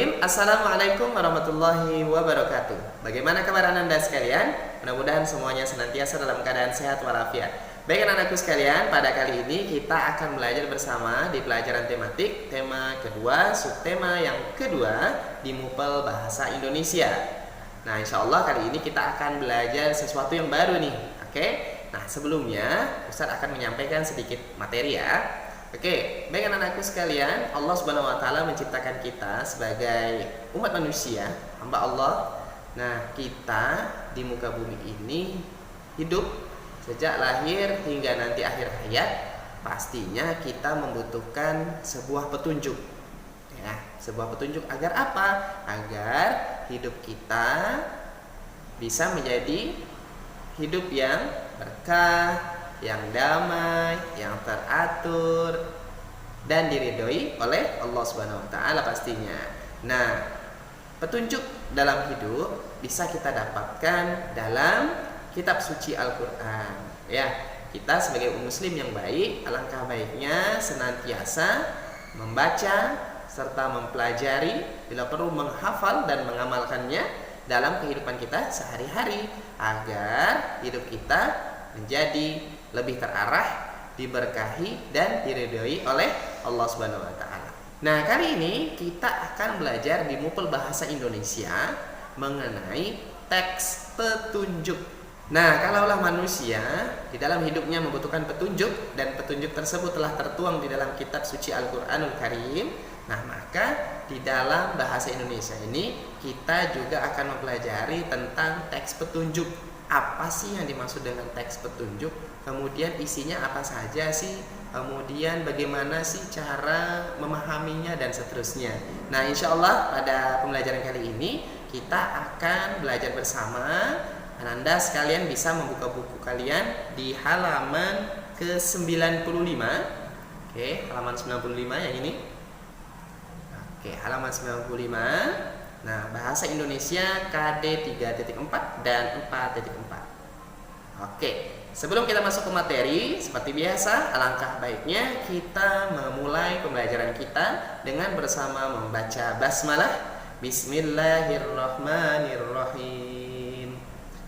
Bismillahirrahmanirrahim. Assalamualaikum warahmatullahi wabarakatuh. Bagaimana kabar Anda sekalian? Mudah-mudahan semuanya senantiasa dalam keadaan sehat walafiat. Baik anak-anakku sekalian, pada kali ini kita akan belajar bersama di pelajaran tematik tema kedua, subtema yang kedua di MUPEL Bahasa Indonesia. Nah, insya Allah kali ini kita akan belajar sesuatu yang baru nih. Oke? Nah, sebelumnya Ustadz akan menyampaikan sedikit materi ya. Oke, baik anak-anakku sekalian, Allah Subhanahu wa taala menciptakan kita sebagai umat manusia, hamba Allah. Nah, kita di muka bumi ini hidup sejak lahir hingga nanti akhir hayat, pastinya kita membutuhkan sebuah petunjuk. Ya, sebuah petunjuk agar apa? Agar hidup kita bisa menjadi hidup yang berkah, yang damai, yang teratur dan diridhoi oleh Allah Subhanahu wa taala pastinya. Nah, petunjuk dalam hidup bisa kita dapatkan dalam kitab suci Al-Qur'an. Ya, kita sebagai muslim yang baik, alangkah baiknya senantiasa membaca serta mempelajari, bila perlu menghafal dan mengamalkannya dalam kehidupan kita sehari-hari agar hidup kita menjadi lebih terarah, diberkahi dan diridhoi oleh Allah Subhanahu wa taala. Nah, kali ini kita akan belajar di MUPEL Bahasa Indonesia mengenai teks petunjuk. Nah, kalaulah manusia di dalam hidupnya membutuhkan petunjuk dan petunjuk tersebut telah tertuang di dalam kitab suci Al-Qur'anul Karim, nah maka di dalam bahasa Indonesia ini kita juga akan mempelajari tentang teks petunjuk. Apa sih yang dimaksud dengan teks petunjuk? Kemudian isinya apa saja sih? Kemudian bagaimana sih cara memahaminya dan seterusnya. Nah, insya Allah pada pembelajaran kali ini kita akan belajar bersama. Anda sekalian bisa membuka buku kalian di halaman ke-95. Oke, halaman 95 yang ini. Oke, halaman 95. Nah, bahasa Indonesia KD 3.4 dan 4.4. Oke, sebelum kita masuk ke materi, seperti biasa, alangkah baiknya kita memulai pembelajaran kita dengan bersama membaca basmalah. Bismillahirrahmanirrahim.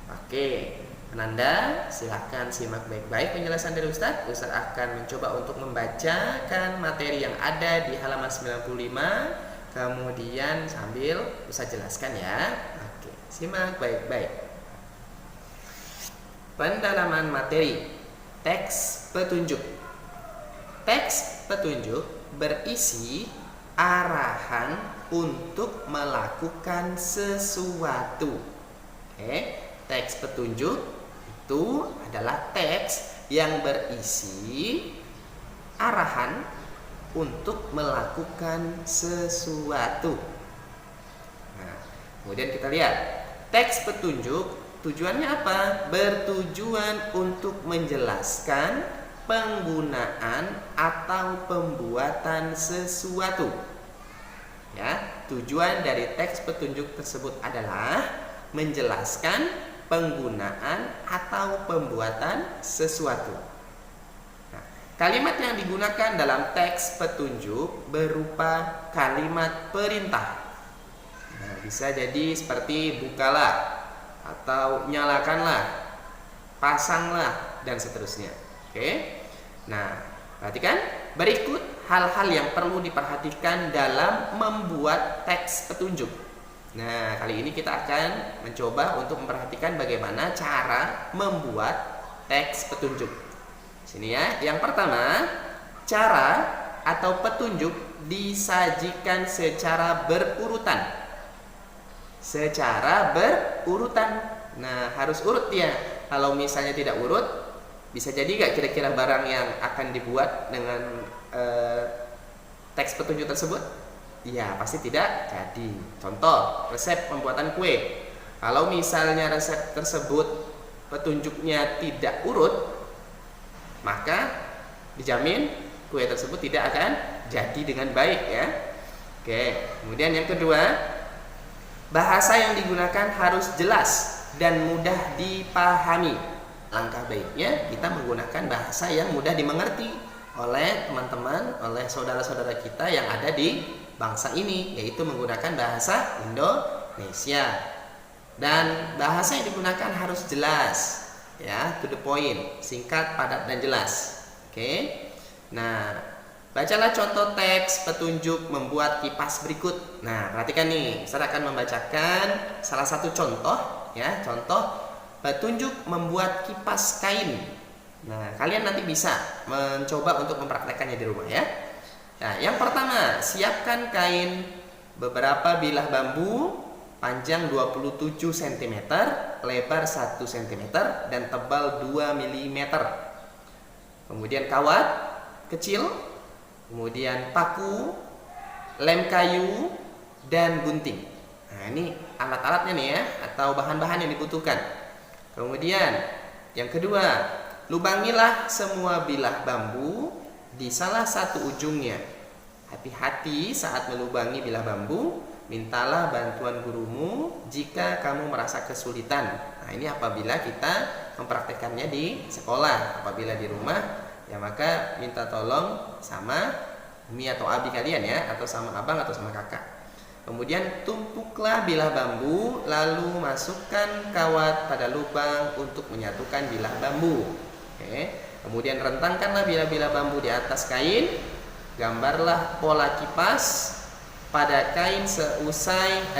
Oke, Anda silahkan simak baik-baik penjelasan dari Ustadz. Ustadz akan mencoba untuk membacakan materi yang ada di halaman 95. Kemudian sambil Ustaz jelaskan ya. Oke, simak baik-baik. Pendalaman materi teks petunjuk. Teks petunjuk berisi arahan untuk melakukan sesuatu. Oke, teks petunjuk itu adalah teks yang berisi arahan untuk melakukan sesuatu. Nah, kemudian kita lihat teks petunjuk tujuannya apa? Bertujuan untuk menjelaskan penggunaan atau pembuatan sesuatu. Ya, tujuan dari teks petunjuk tersebut adalah menjelaskan penggunaan atau pembuatan sesuatu. Kalimat yang digunakan dalam teks petunjuk berupa kalimat perintah. Nah, bisa jadi seperti bukalah atau nyalakanlah, pasanglah dan seterusnya. Oke. Nah, perhatikan berikut hal-hal yang perlu diperhatikan dalam membuat teks petunjuk. Nah, kali ini kita akan mencoba untuk memperhatikan bagaimana cara membuat teks petunjuk. Sini ya, yang pertama, cara atau petunjuk disajikan secara berurutan. Secara berurutan. Nah, harus urut ya. Kalau misalnya tidak urut, bisa jadi gak kira-kira barang yang akan dibuat dengan teks petunjuk tersebut? Ya, pasti tidak jadi. Contoh, resep pembuatan kue. Kalau misalnya resep tersebut petunjuknya tidak urut, maka dijamin kue tersebut tidak akan jadi dengan baik ya. Oke, kemudian yang kedua, bahasa yang digunakan harus jelas dan mudah dipahami. Langkah baiknya kita menggunakan bahasa yang mudah dimengerti oleh teman-teman, oleh saudara-saudara kita yang ada di bangsa ini, yaitu menggunakan bahasa Indonesia. Dan bahasa yang digunakan harus jelas, ya, to the point, singkat, padat, dan jelas. Oke. Nah, bacalah contoh teks petunjuk membuat kipas berikut. Nah, perhatikan nih, saya akan membacakan salah satu contoh, ya, contoh petunjuk membuat kipas kain. Nah, kalian nanti bisa mencoba untuk mempraktekannya di rumah, ya. Nah, yang pertama, siapkan kain beberapa bilah bambu panjang 27 cm, lebar 1 cm, dan tebal 2 mm. Kemudian kawat kecil, kemudian paku, lem kayu, dan gunting. Nah, ini alat-alatnya nih ya, atau bahan-bahan yang dibutuhkan. Kemudian yang kedua, lubangilah semua bilah bambu di salah satu ujungnya. Hati-hati saat melubangi bilah bambu. Mintalah bantuan gurumu jika kamu merasa kesulitan. Nah, ini apabila kita mempraktekannya di sekolah. Apabila di rumah, ya maka minta tolong sama umi atau abi kalian, ya, atau sama abang atau sama kakak. Kemudian tumpuklah bilah bambu, lalu masukkan kawat pada lubang untuk menyatukan bilah bambu. Oke. Kemudian rentangkanlah bilah-bilah bambu di atas kain. Gambarlah pola kipas pada kain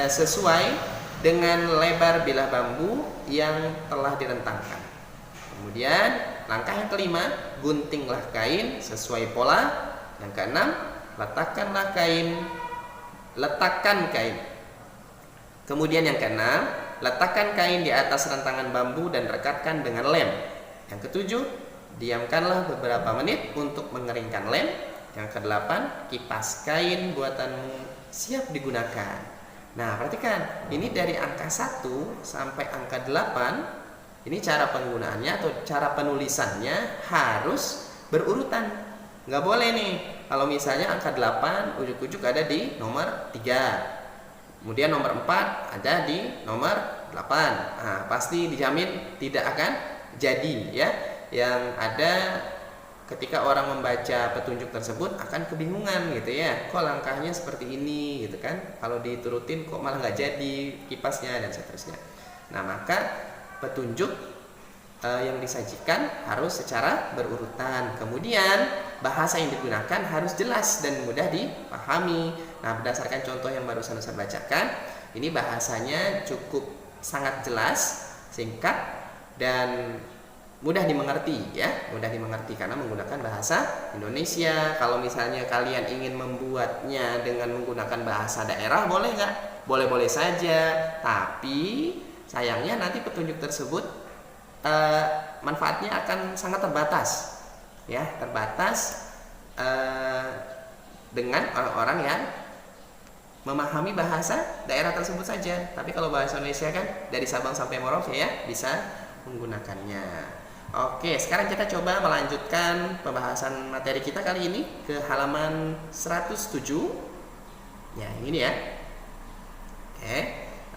sesuai dengan lebar bilah bambu yang telah direntangkan. Kemudian langkah yang kelima, guntinglah kain sesuai pola. Yang keenam, letakkan kain. Kemudian yang keenam, letakkan kain di atas rentangan bambu dan rekatkan dengan lem. Yang ketujuh, diamkanlah beberapa menit untuk mengeringkan lem. Yang kedelapan, kipas kain buatanmu siap digunakan. Nah, perhatikan, ini dari angka 1 sampai angka 8. Ini cara penggunaannya atau cara penulisannya harus berurutan. Nggak boleh nih, kalau misalnya angka 8 ujuk-ujuk ada di nomor 3, kemudian nomor 4 ada di nomor 8. Nah, pasti dijamin tidak akan jadi, ya. Yang ada ketika orang membaca petunjuk tersebut akan kebingungan gitu ya, kok langkahnya seperti ini gitu kan, kalau diturutin kok malah nggak jadi kipasnya dan seterusnya. Nah, maka petunjuk yang disajikan harus secara berurutan. Kemudian bahasa yang digunakan harus jelas dan mudah dipahami. Nah, berdasarkan contoh yang barusan saya bacakan, ini bahasanya cukup sangat jelas, singkat, dan mudah dimengerti, ya, mudah dimengerti karena menggunakan bahasa Indonesia. Kalau misalnya kalian ingin membuatnya dengan menggunakan bahasa daerah, boleh nggak? Boleh-boleh saja, tapi sayangnya nanti petunjuk tersebut manfaatnya akan sangat terbatas, ya, terbatas dengan orang-orang yang memahami bahasa daerah tersebut saja. Tapi kalau bahasa Indonesia kan dari Sabang sampai Merauke, ya, bisa menggunakannya. Oke, sekarang kita coba melanjutkan pembahasan materi kita kali ini ke halaman 107. Ya, ini ya. Oke,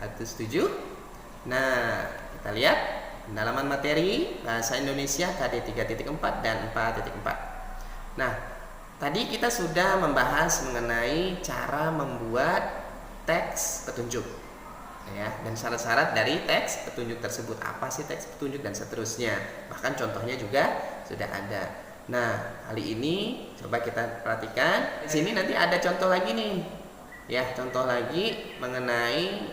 107. Nah, kita lihat pendalaman materi bahasa Indonesia KD 3.4 dan 4.4. Nah, tadi kita sudah membahas mengenai cara membuat teks petunjuk, ya, dan syarat-syarat dari teks petunjuk tersebut. Apa sih teks petunjuk dan seterusnya. Bahkan contohnya juga sudah ada. Nah, kali ini coba kita perhatikan. Di sini nanti ada contoh lagi nih. Ya, contoh lagi mengenai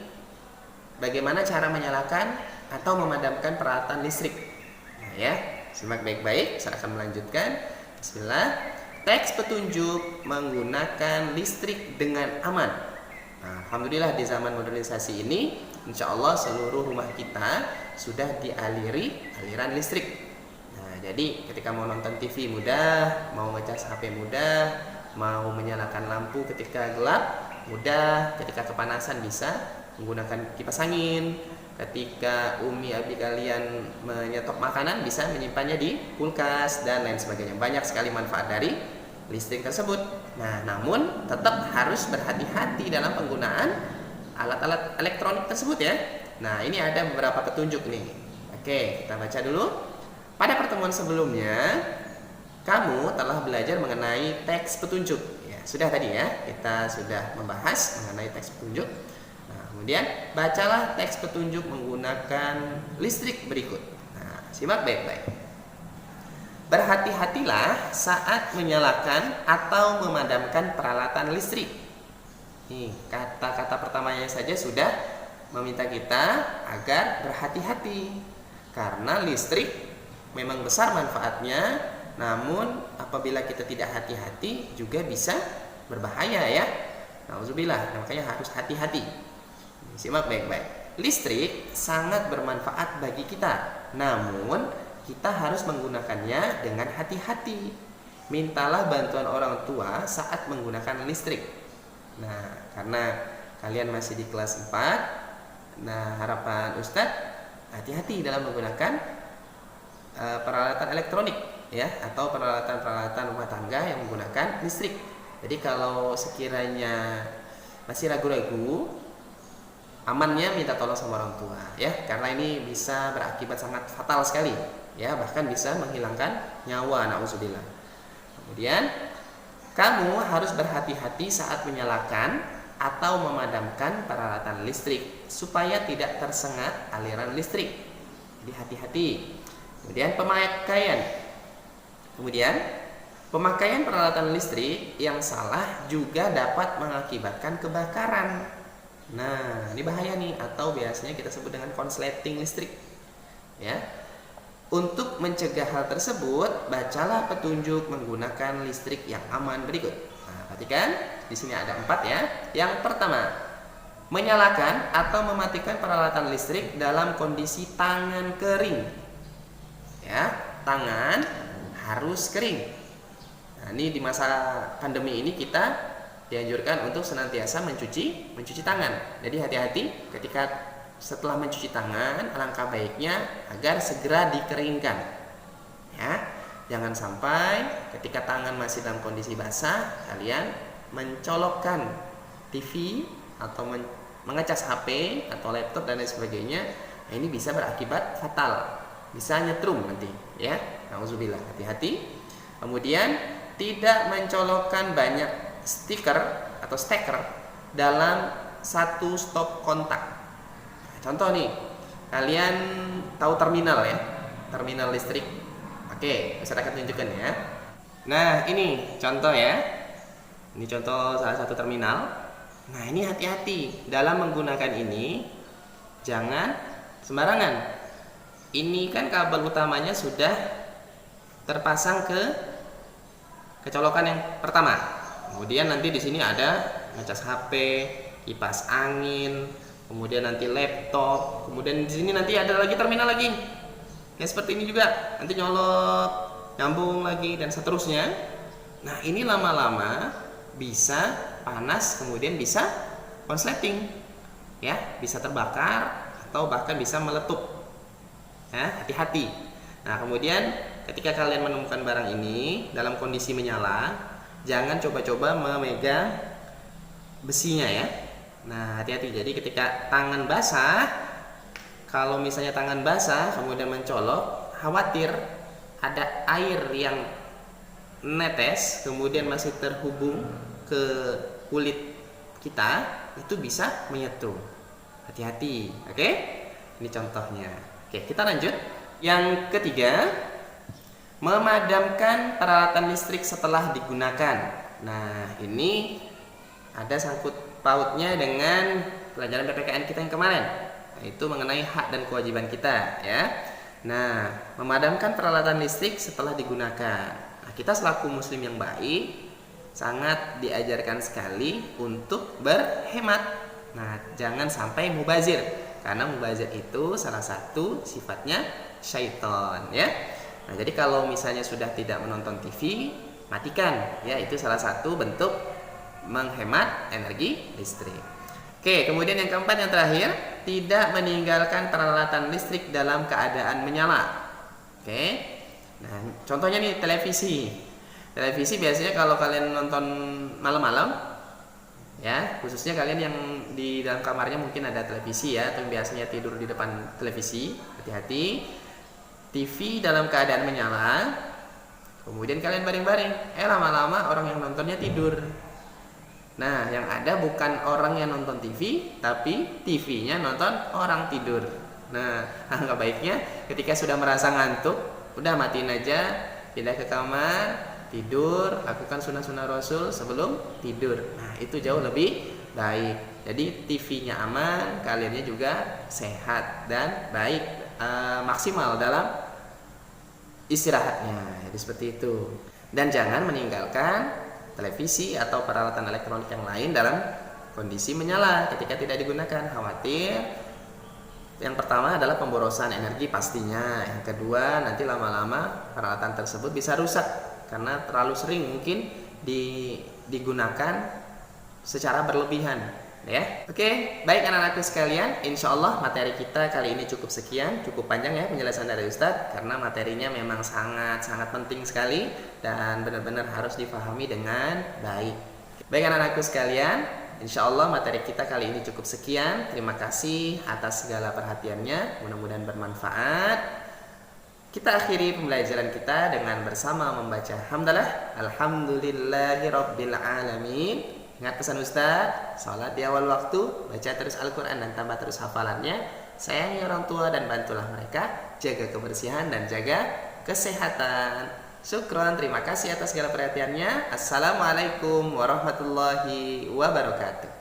bagaimana cara menyalakan atau memadamkan peralatan listrik. Nah, ya, simak baik-baik, saya akan melanjutkan. Bismillah. Teks petunjuk menggunakan listrik dengan aman. Nah, alhamdulillah di zaman modernisasi ini, insya Allah seluruh rumah kita sudah dialiri aliran listrik. Nah, jadi ketika mau nonton TV mudah, mau ngecas HP mudah, mau menyalakan lampu ketika gelap mudah, ketika kepanasan bisa menggunakan kipas angin, ketika umi abi kalian menyetok makanan bisa menyimpannya di kulkas dan lain sebagainya. Banyak sekali manfaat dari listrik tersebut. Nah, namun tetap harus berhati-hati dalam penggunaan alat-alat elektronik tersebut, ya. Nah, ini ada beberapa petunjuk nih. Oke, kita baca dulu. Pada pertemuan sebelumnya, kamu telah belajar mengenai teks petunjuk. Ya, sudah tadi ya, kita sudah membahas mengenai teks petunjuk. Nah, kemudian bacalah teks petunjuk menggunakan listrik berikut. Nah, simak baik-baik. Berhati-hatilah saat menyalakan atau memadamkan peralatan listrik. Nih, kata-kata pertamanya saja sudah meminta kita agar berhati-hati. Karena listrik memang besar manfaatnya, namun apabila kita tidak hati-hati juga bisa berbahaya ya. Nauzubillah, makanya harus hati-hati. Simak baik-baik. Listrik sangat bermanfaat bagi kita, namun kita harus menggunakannya dengan hati-hati. Mintalah bantuan orang tua saat menggunakan listrik. Nah, karena kalian masih di kelas 4, nah harapan Ustadz hati-hati dalam menggunakan peralatan elektronik ya, atau peralatan-peralatan rumah tangga yang menggunakan listrik. Jadi kalau sekiranya masih ragu-ragu, amannya minta tolong sama orang tua ya, karena ini bisa berakibat sangat fatal sekali ya, bahkan bisa menghilangkan nyawa, nauzubillah. Kemudian kamu harus berhati-hati saat menyalakan atau memadamkan peralatan listrik supaya tidak tersengat aliran listrik. Jadi hati-hati. Kemudian pemakaian peralatan listrik yang salah juga dapat mengakibatkan kebakaran. Nah, ini bahaya nih, atau biasanya kita sebut dengan konsleting listrik. Ya. Untuk mencegah hal tersebut, bacalah petunjuk menggunakan listrik yang aman berikut. Nah, perhatikan, di sini ada 4 ya. Yang pertama, menyalakan atau mematikan peralatan listrik dalam kondisi tangan kering. Ya, tangan harus kering. Nah, ini di masa pandemi ini kita dianjurkan untuk senantiasa mencuci tangan. Jadi hati-hati ketika setelah mencuci tangan, alangkah baiknya agar segera dikeringkan. Ya, jangan sampai ketika tangan masih dalam kondisi basah, kalian mencolokkan TV atau mengecas HP atau laptop dan lain sebagainya. Nah, ini bisa berakibat fatal, bisa nyetrum nanti. Ya, nauzubillah, hati-hati. Kemudian tidak mencolokkan banyak stiker atau steker dalam satu stop kontak. Contoh nih, kalian tahu terminal ya, terminal listrik. Oke, bisa saya tunjukkan ya. Nah, ini contoh ya. Ini contoh salah satu terminal. Nah, ini hati-hati dalam menggunakan ini, jangan sembarangan. Ini kan kabel utamanya sudah terpasang ke colokan yang pertama. Kemudian nanti di sini ada ngecas HP, kipas angin, kemudian nanti laptop, kemudian di sini nanti ada lagi terminal lagi. Ya seperti ini juga, nanti nyolot, nyambung lagi dan seterusnya. Nah, ini lama-lama bisa panas, kemudian bisa konsleting. Ya, bisa terbakar atau bahkan bisa meletup. Ya, hati-hati. Nah, kemudian ketika kalian menemukan barang ini dalam kondisi menyala, jangan coba-coba memegang besinya ya. Nah, hati-hati. Jadi ketika tangan basah, kalau misalnya tangan basah kemudian mencolok, khawatir ada air yang netes kemudian masih terhubung ke kulit kita, itu bisa menyetrum. Hati-hati. Oke? Ini contohnya. Oke, kita lanjut. Yang ketiga, memadamkan peralatan listrik setelah digunakan. Nah, ini ada sangkut pautnya dengan pelajaran PPKN kita yang kemarin, yaitu mengenai hak dan kewajiban kita ya. Nah, memadamkan peralatan listrik setelah digunakan. Nah, kita selaku muslim yang baik sangat diajarkan sekali untuk berhemat. Nah, jangan sampai mubazir, karena mubazir itu salah satu sifatnya syaitan ya. Nah, jadi kalau misalnya sudah tidak menonton TV, matikan ya, itu salah satu bentuk menghemat energi listrik. Oke, kemudian yang keempat, yang terakhir, tidak meninggalkan peralatan listrik dalam keadaan menyala. Oke. Nah, contohnya nih televisi. Televisi biasanya kalau kalian nonton malam-malam ya, khususnya kalian yang di dalam kamarnya mungkin ada televisi ya, atau biasanya tidur di depan televisi, hati-hati. TV dalam keadaan menyala, kemudian kalian baring-baring, lama-lama orang yang nontonnya tidur. Nah, yang ada bukan orang yang nonton TV, tapi TV-nya nonton orang tidur. Nah, angka baiknya ketika sudah merasa ngantuk, udah matiin aja, pindah ke kamar, tidur, lakukan sunnah-sunnah Rasul sebelum tidur. Nah, itu jauh lebih baik. Jadi TV-nya aman, kaliannya juga sehat dan baik, maksimal dalam istirahatnya. Jadi seperti itu. Dan jangan meninggalkan televisi atau peralatan elektronik yang lain dalam kondisi menyala ketika tidak digunakan. Khawatir yang pertama adalah pemborosan energi pastinya. Yang kedua, nanti lama-lama peralatan tersebut bisa rusak karena terlalu sering mungkin digunakan secara berlebihan, ya. Oke, baik anak-anakku sekalian, insya Allah materi kita kali ini cukup sekian. Cukup panjang ya penjelasan dari Ustadz, karena materinya memang sangat-sangat penting sekali dan benar-benar harus dipahami dengan baik. Baik anak-anakku sekalian, insya Allah materi kita kali ini cukup sekian. Terima kasih atas segala perhatiannya, mudah-mudahan bermanfaat. Kita akhiri pembelajaran kita dengan bersama membaca hamdalah, alhamdulillahirabbil alamin. Ingat pesan Ustaz, salat di awal waktu, baca terus Al-Quran dan tambah terus hafalannya, sayangi orang tua dan bantulah mereka, jaga kebersihan dan jaga kesehatan. Syukron, terima kasih atas segala perhatiannya. Assalamualaikum warahmatullahi wabarakatuh.